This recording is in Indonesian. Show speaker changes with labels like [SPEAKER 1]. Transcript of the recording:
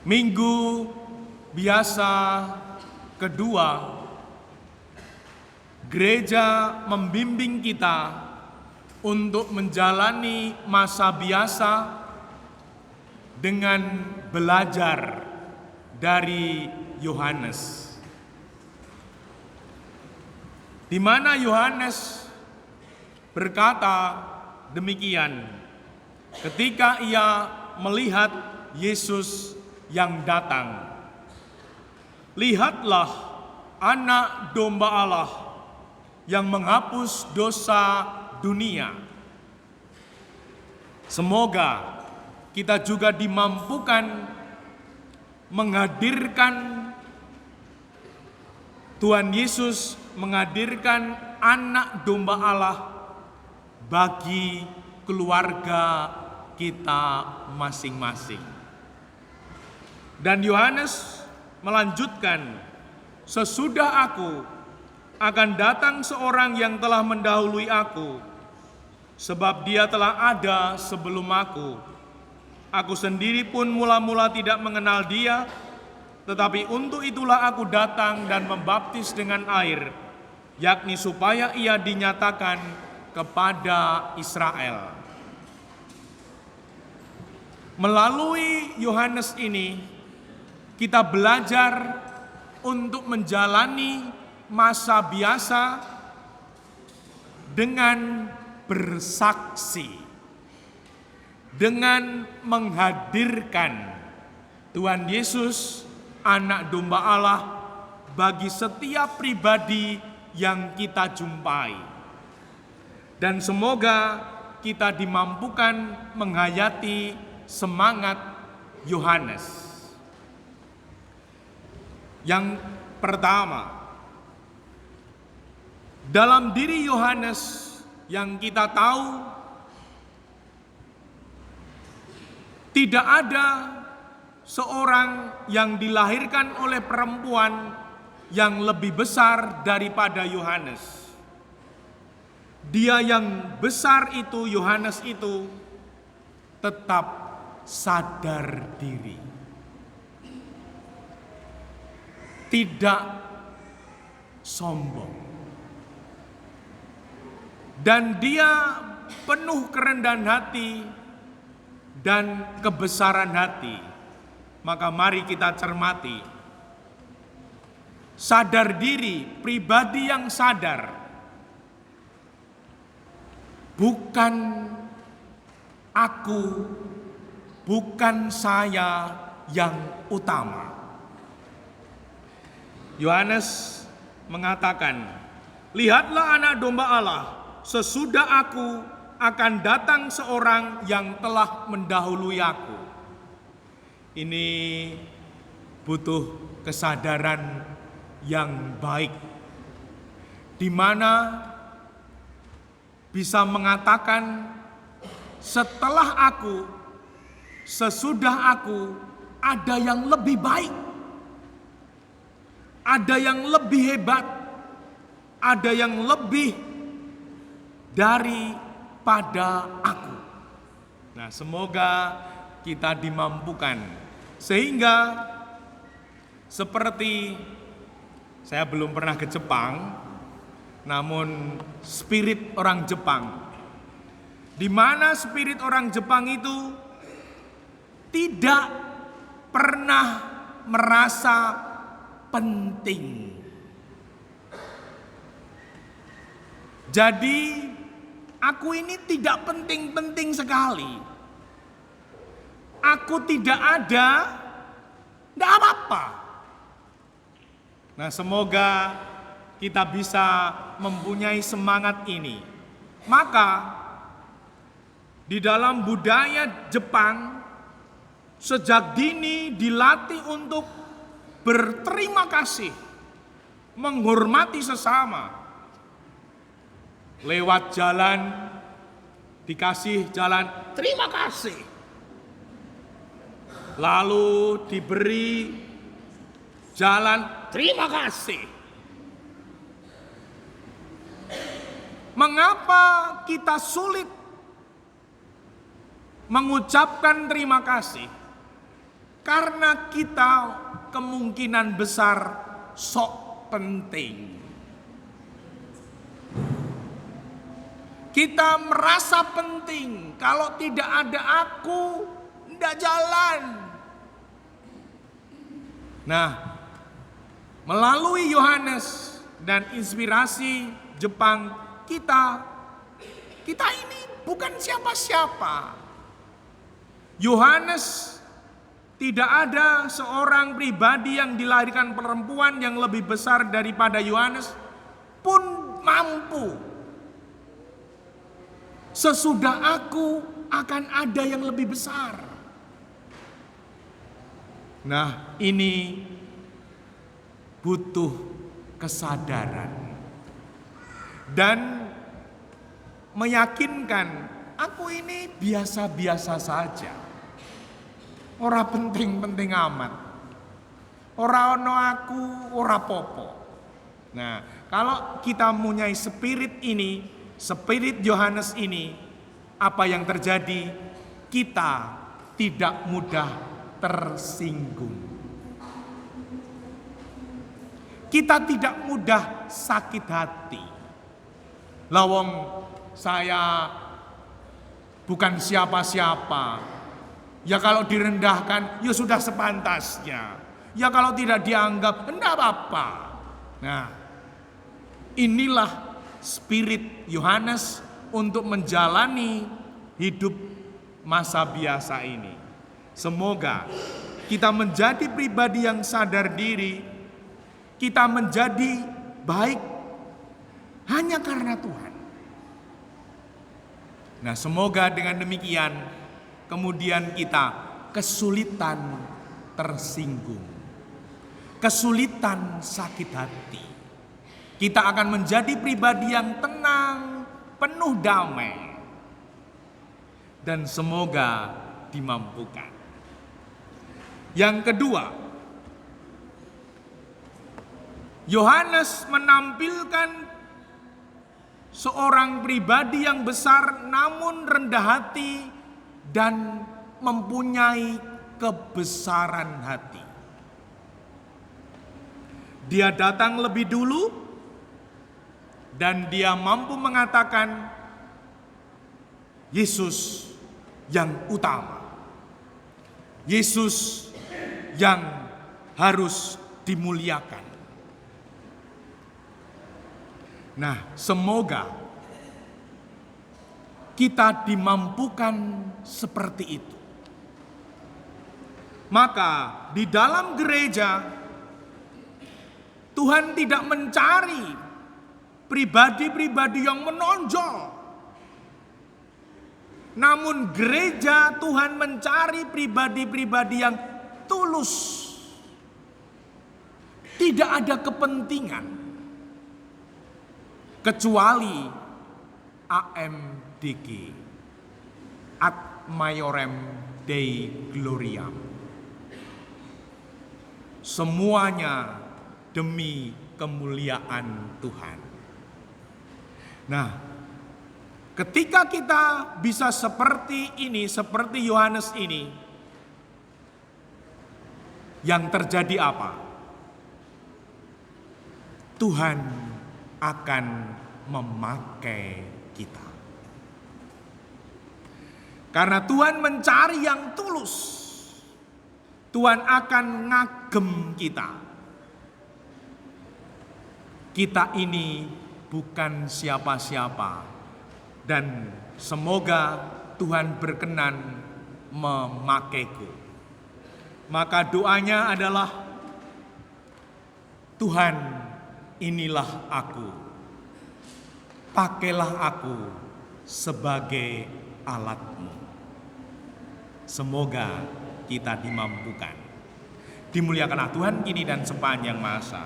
[SPEAKER 1] Minggu biasa kedua, gereja membimbing kita untuk menjalani masa biasa dengan belajar dari Yohanes. Di mana Yohanes berkata demikian ketika ia melihat Yesus yang datang. Lihatlah anak domba Allah yang menghapus dosa dunia. Semoga kita juga dimampukan menghadirkan Tuhan Yesus, menghadirkan anak domba Allah bagi keluarga kita masing-masing. Dan Yohanes melanjutkan, sesudah aku akan datang seorang yang telah mendahului aku, sebab dia telah ada sebelum aku. Aku sendiri pun mula-mula tidak mengenal dia, tetapi untuk itulah aku datang dan membaptis dengan air, yakni supaya ia dinyatakan kepada Israel. Melalui Yohanes ini, kita belajar untuk menjalani masa biasa dengan bersaksi, dengan menghadirkan Tuhan Yesus, anak domba Allah, bagi setiap pribadi yang kita jumpai. Dan semoga kita dimampukan menghayati semangat Yohanes. Yang pertama, dalam diri Yohanes yang kita tahu tidak ada seorang yang dilahirkan oleh perempuan yang lebih besar daripada Yohanes. Dia yang besar itu, Yohanes itu, tetap sadar diri. Tidak sombong. Dan dia penuh kerendahan hati dan kebesaran hati. Maka mari kita cermati. Sadar diri, pribadi yang sadar. Bukan aku, bukan saya yang utama. Yohanes mengatakan, lihatlah anak domba Allah, sesudah aku akan datang seorang yang telah mendahului aku. Ini butuh kesadaran yang baik, di mana bisa mengatakan setelah aku, sesudah aku, ada yang lebih baik. Ada yang lebih hebat, ada yang lebih daripada aku. Nah, semoga kita dimampukan sehingga seperti saya belum pernah ke Jepang, namun spirit orang Jepang, di mana spirit orang Jepang itu tidak pernah merasa penting. Jadi aku ini tidak penting-penting sekali. Aku tidak ada, tidak apa-apa. Nah, semoga kita bisa mempunyai semangat ini. Maka di dalam budaya Jepang sejak dini dilatih untuk berterima kasih, menghormati sesama. Lewat jalan, dikasih jalan, terima kasih. Lalu diberi jalan, terima kasih. Mengapa kita sulit mengucapkan terima kasih? karena kita kemungkinan besar sok penting. Kita merasa penting, kalau tidak ada aku, tidak jalan. Nah, melalui Yohanes dan inspirasi Jepang, kita ini bukan siapa-siapa. Yohanes, tidak ada seorang pribadi yang dilahirkan perempuan yang lebih besar daripada Yohanes pun mampu. Sesudah aku akan ada yang lebih besar. Nah, ini butuh kesadaran dan meyakinkan aku ini biasa-biasa saja. Ora penting-penting amat. Ora ono aku, ora popo. Nah, kalau kita mempunyai spirit ini, spirit Yohanes ini, apa yang terjadi? Kita tidak mudah tersinggung. Kita tidak mudah sakit hati. Lawong saya bukan siapa-siapa. Ya kalau direndahkan, ya sudah sepantasnya. Ya kalau tidak dianggap, enggak apa-apa. Nah, inilah spirit Yohanes untuk menjalani hidup masa biasa ini. Semoga kita menjadi pribadi yang sadar diri, kita menjadi baik hanya karena Tuhan. Nah, semoga dengan demikian kemudian kita kesulitan tersinggung, kesulitan sakit hati. Kita akan menjadi pribadi yang tenang, penuh damai. Dan semoga dimampukan. Yang kedua, Yohanes menampilkan seorang pribadi yang besar namun rendah hati dan mempunyai kebesaran hati. Dia datang lebih dulu dan dia mampu mengatakan Yesus yang utama. Yesus yang harus dimuliakan. Nah, semoga kita dimampukan seperti itu. Maka di dalam gereja Tuhan tidak mencari pribadi-pribadi yang menonjol. Namun gereja Tuhan mencari pribadi-pribadi yang tulus. Tidak ada kepentingan. Kecuali AMDG, Ad Maiorem Dei Gloriam. Semuanya demi kemuliaan Tuhan. Nah, ketika kita bisa seperti ini, seperti Yohanes ini, yang terjadi apa? Tuhan akan memakai kita. Karena Tuhan mencari yang tulus. Tuhan akan ngagem kita. Kita ini bukan siapa-siapa. Dan semoga Tuhan berkenan memakaiku. Maka doanya adalah, Tuhan, inilah aku. Pakailah aku sebagai alat-Mu. Semoga kita dimampukan. Dimuliakanlah Tuhan kini dan sepanjang masa.